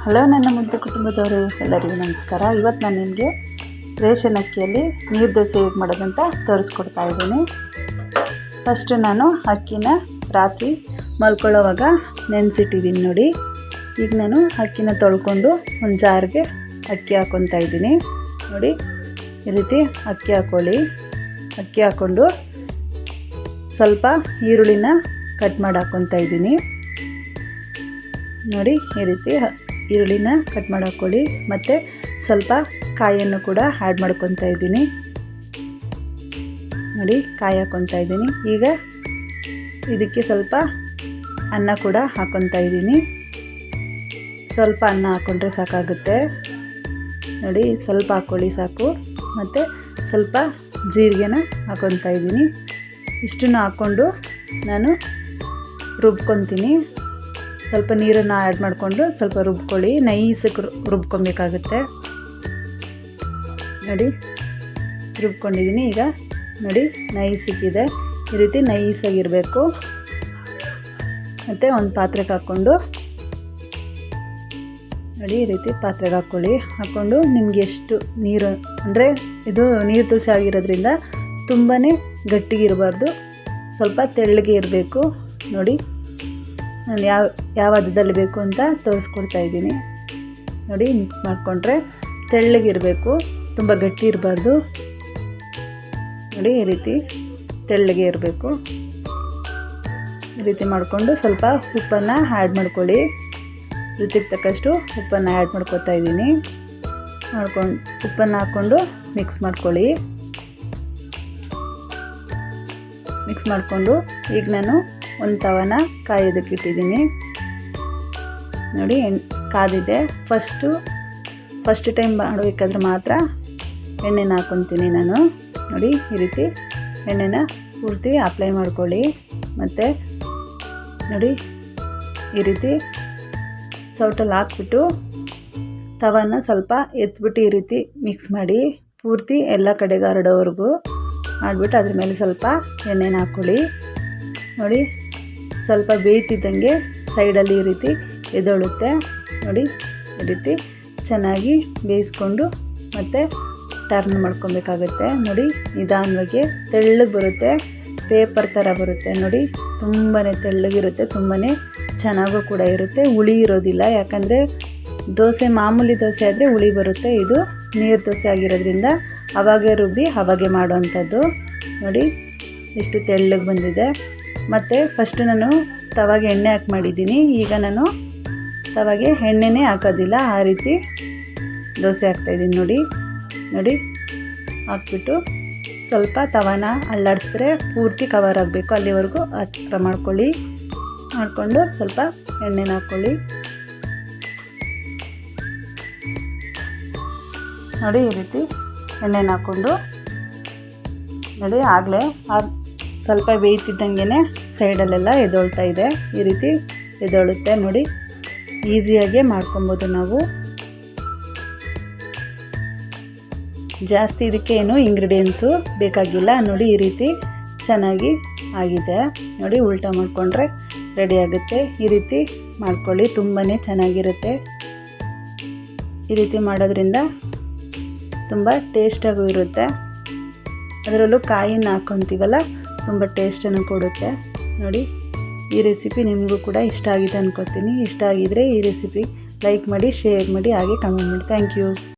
Hello ನನ್ನ ಮುದ್ದು ಕುಟುಂಬದವರು ಎಲ್ಲರಿಗೂ ನಮಸ್ಕಾರ. ಇವತ್ತು ನಾನು ನಿಮಗೆ ರೇಷನ್ ಅಕ್ಕಿಯಲ್ಲಿ ನೀರು ದೋಸೆ ಹೇಗೆ ಮಾಡೋದಂತ ತೋರಿಸ್ಕೊಡ್ತಾ ಇದ್ದೀನಿ. ಫಸ್ಟು ನಾನು ಅಕ್ಕಿನ ರಾತ್ರಿ ಮಲ್ಕೊಳ್ಳೋವಾಗ ನೆನೆಸಿಟ್ಟಿದ್ದೀನಿ ನೋಡಿ. ಈಗ ನಾನು ಅಕ್ಕಿನ ತೊಳ್ಕೊಂಡು ಒಂದು ಜಾರ್ಗೆ ಅಕ್ಕಿ ಹಾಕ್ಕೊತಾ ಇದ್ದೀನಿ ನೋಡಿ. ಈ ರೀತಿ ಅಕ್ಕಿ ಹಾಕ್ಕೊಳ್ಳಿ. ಅಕ್ಕಿ ಹಾಕ್ಕೊಂಡು ಸ್ವಲ್ಪ ಈರುಳ್ಳಿನ ಕಟ್ ಮಾಡಿ ಹಾಕ್ಕೊತಾ ಇದ್ದೀನಿ ನೋಡಿ. ಈ ರೀತಿ ಈರುಳ್ಳಿನ ಕಟ್ ಮಾಡಿ ಹಾಕ್ಕೊಳ್ಳಿ. ಮತ್ತು ಸ್ವಲ್ಪ ಕಾಯನ್ನು ಕೂಡ ಆ್ಯಡ್ ಮಾಡ್ಕೊತಾ ಇದ್ದೀನಿ ನೋಡಿ. ಕಾಯಿ ಹಾಕ್ಕೊತಾ ಇದ್ದೀನಿ. ಈಗ ಇದಕ್ಕೆ ಸ್ವಲ್ಪ ಅನ್ನ ಕೂಡ ಹಾಕ್ಕೊತಾ ಇದ್ದೀನಿ. ಸ್ವಲ್ಪ ಅನ್ನ ಹಾಕ್ಕೊಂಡ್ರೆ ಸಾಕಾಗುತ್ತೆ ನೋಡಿ. ಸ್ವಲ್ಪ ಹಾಕ್ಕೊಳ್ಳಿ ಸಾಕು. ಮತ್ತು ಸ್ವಲ್ಪ ಜೀರಿಗೆನ ಹಾಕ್ಕೊತಾ ಇದ್ದೀನಿ. ಇಷ್ಟನ್ನು ಹಾಕ್ಕೊಂಡು ನಾನು ರುಬ್ಕೊತೀನಿ. ಸ್ವಲ್ಪ ನೀರನ್ನು ಆ್ಯಡ್ ಮಾಡಿಕೊಂಡು ಸ್ವಲ್ಪ ರುಬ್ಕೊಳ್ಳಿ. ನೈಸಕ್ಕೆ ರುಬ್ಕೊಬೇಕಾಗುತ್ತೆ ನೋಡಿ. ರುಬ್ಕೊಂಡಿದ್ದೀನಿ. ಈಗ ನೋಡಿ ನೈಸಿಕ್ಕಿದೆ. ಈ ರೀತಿ ನೈಸಾಗಿರಬೇಕು. ಮತ್ತು ಒಂದು ಪಾತ್ರೆಗೆ ಹಾಕ್ಕೊಂಡು ನೋಡಿ, ಈ ರೀತಿ ಪಾತ್ರೆಗೆ ಹಾಕ್ಕೊಂಡು ನಿಮ್ಗೆ ಎಷ್ಟು ನೀರು ಅಂದರೆ ಇದು ನೀರು ದೋಸೆ ಆಗಿರೋದ್ರಿಂದ ತುಂಬಾ ಗಟ್ಟಿಗಿರಬಾರ್ದು, ಸ್ವಲ್ಪ ತೆಳ್ಳಗೆ ಇರಬೇಕು ನೋಡಿ. ನಾನು ಯಾವ ಹದದಲ್ಲಿ ಬೇಕು ಅಂತ ತೋರಿಸ್ಕೊಡ್ತಾ ಇದ್ದೀನಿ ನೋಡಿ. ಮಿಕ್ಸ್ ಮಾಡಿಕೊಂಡ್ರೆ ತೆಳ್ಳಗಿರಬೇಕು, ತುಂಬ ಗಟ್ಟಿ ಇರಬಾರ್ದು ನೋಡಿ. ಈ ರೀತಿ ತೆಳ್ಳಗೆ ಇರಬೇಕು. ಈ ರೀತಿ ಮಾಡಿಕೊಂಡು ಸ್ವಲ್ಪ ಉಪ್ಪನ್ನು ಆ್ಯಡ್ ಮಾಡ್ಕೊಳ್ಳಿ. ರುಚಿಗೆ ತಕ್ಕಷ್ಟು ಉಪ್ಪನ್ನು ಆ್ಯಡ್ ಮಾಡ್ಕೊತಾ ಇದ್ದೀನಿ. ಉಪ್ಪನ್ನು ಹಾಕ್ಕೊಂಡು ಮಿಕ್ಸ್ ಮಾಡ್ಕೊಳ್ಳಿ. ಮಿಕ್ಸ್ ಮಾಡಿಕೊಂಡು ಈಗ ನಾನು ಒಂದು ತವನ ಕಾಯೋದಕ್ಕೆ ಇಟ್ಟಿದ್ದೀನಿ ನೋಡಿ. ಕಾದಿದೆ. ಫಸ್ಟ್ ಟೈಮ್ ಮಾಡಬೇಕಾದ್ರೆ ಮಾತ್ರ ಎಣ್ಣೆನ ಹಾಕ್ಕೊತೀನಿ ನಾನು ನೋಡಿ. ಈ ರೀತಿ ಎಣ್ಣೆನ ಪೂರ್ತಿ ಅಪ್ಲೈ ಮಾಡ್ಕೊಳ್ಳಿ. ಮತ್ತು ನೋಡಿ ಈ ರೀತಿ ಸೌಟಲ್ಲಿ ಹಾಕ್ಬಿಟ್ಟು ತವನ ಸ್ವಲ್ಪ ಎತ್ಬಿಟ್ಟು ಈ ರೀತಿ ಮಿಕ್ಸ್ ಮಾಡಿ ಪೂರ್ತಿ ಎಲ್ಲ ಕಡೆಗೆ ಹರಡೋವರೆಗೂ ಮಾಡಿಬಿಟ್ಟು ಅದ್ರ ಮೇಲೆ ಸ್ವಲ್ಪ ಎಣ್ಣೆನ ಹಾಕ್ಕೊಳ್ಳಿ ನೋಡಿ. ಸ್ವಲ್ಪ ಬೇಯ್ತಿದ್ದಂಗೆ ಸೈಡಲ್ಲಿ ಈ ರೀತಿ ಎದೊಳುತ್ತೆ ನೋಡಿ. ಈ ರೀತಿ ಚೆನ್ನಾಗಿ ಬೇಯಿಸ್ಕೊಂಡು ಮತ್ತು ಟರ್ನ್ ಮಾಡ್ಕೊಬೇಕಾಗತ್ತೆ ನೋಡಿ. ನಿಧಾನವಾಗಿ ತೆಳ್ಳಗೆ ಬರುತ್ತೆ, ಪೇಪರ್ ಥರ ಬರುತ್ತೆ ನೋಡಿ. ತುಂಬಾ ತೆಳ್ಳಗಿರುತ್ತೆ, ತುಂಬಾ ಚೆನ್ನಾಗೂ ಕೂಡ ಇರುತ್ತೆ. ಹುಳಿ ಇರೋದಿಲ್ಲ. ಯಾಕಂದರೆ ದೋಸೆ ಮಾಮೂಲಿ ದೋಸೆ ಆದರೆ ಹುಳಿ ಬರುತ್ತೆ. ಇದು ನೀರು ದೋಸೆ ಆಗಿರೋದ್ರಿಂದ ಅವಾಗೆ ರುಬ್ಬಿ ಅವಾಗೆ ಮಾಡೋವಂಥದ್ದು ನೋಡಿ. ಎಷ್ಟು ತೆಳ್ಳಗೆ ಬಂದಿದೆ. ಮತ್ತು ಫಸ್ಟ್ ನಾನು ತವಾಗೆ ಎಣ್ಣೆ ಹಾಕಿ ಮಾಡಿದ್ದೀನಿ. ಈಗ ನಾನು ತವಾಗೆ ಎಣ್ಣೆನೇ ಹಾಕೋದಿಲ್ಲ, ಆ ರೀತಿ ದೋಸೆ ಹಾಕ್ತಾಯಿದ್ದೀನಿ ನೋಡಿ. ಹಾಕ್ಬಿಟ್ಟು ಸ್ವಲ್ಪ ತವಾನ ಅಲ್ಲಾಡಿಸಿದ್ರೆ ಪೂರ್ತಿ ಕವರ್ ಆಗಬೇಕು, ಅಲ್ಲಿವರೆಗೂ ಆ ಥರ ಮಾಡಿಕೊಂಡು ಸ್ವಲ್ಪ ಎಣ್ಣೆನ ಹಾಕ್ಕೊಳ್ಳಿ ನೋಡಿ. ಈ ರೀತಿ ಎಣ್ಣೆನ ಹಾಕ್ಕೊಂಡು ನೋಡಿ. ಆಗಲೇ ಸ್ವಲ್ಪ ಬೇಯ್ತಿದ್ದಂಗೆ ಸೈಡಲ್ಲೆಲ್ಲ ಎದೊಳ್ತಾ ಇದೆ. ಈ ರೀತಿ ಎದೊಳುತ್ತೆ ನೋಡಿ. ಈಸಿಯಾಗೆ ಮಾಡ್ಕೊಬೋದು ನಾವು. ಜಾಸ್ತಿ ಇದಕ್ಕೆ ಏನು ಇಂಗ್ರೀಡಿಯೆಂಟ್ಸು ಬೇಕಾಗಿಲ್ಲ ನೋಡಿ. ಈ ರೀತಿ ಚೆನ್ನಾಗಿ ಆಗಿದೆ ನೋಡಿ. ಉಲ್ಟಾ ಮಾಡಿಕೊಂಡ್ರೆ ರೆಡಿ ಆಗುತ್ತೆ. ಈ ರೀತಿ ಮಾಡ್ಕೊಳ್ಳಿ, ತುಂಬಾ ಚೆನ್ನಾಗಿರುತ್ತೆ. ಈ ರೀತಿ ಮಾಡೋದ್ರಿಂದ ತುಂಬ ಟೇಸ್ಟಾಗೂ ಇರುತ್ತೆ. ಅದರಲ್ಲೂ ಕಾಯಿನ ಹಾಕ್ಕೊತೀವಲ್ಲ, ತುಂಬ ಟೇಸ್ಟನ್ನು ಕೊಡುತ್ತೆ ನೋಡಿ. ಈ ರೆಸಿಪಿ ನಿಮಗೂ ಕೂಡ ಇಷ್ಟ ಆಗಿದೆ ಅಂದ್ಕೊತೀನಿ. ಇಷ್ಟ ಆಗಿದರೆ ಈ ರೆಸಿಪಿ ಲೈಕ್ ಮಾಡಿ, ಶೇರ್ ಮಾಡಿ, ಹಾಗೆ ಕಮೆಂಟ್ ಮಾಡಿ. Thank you.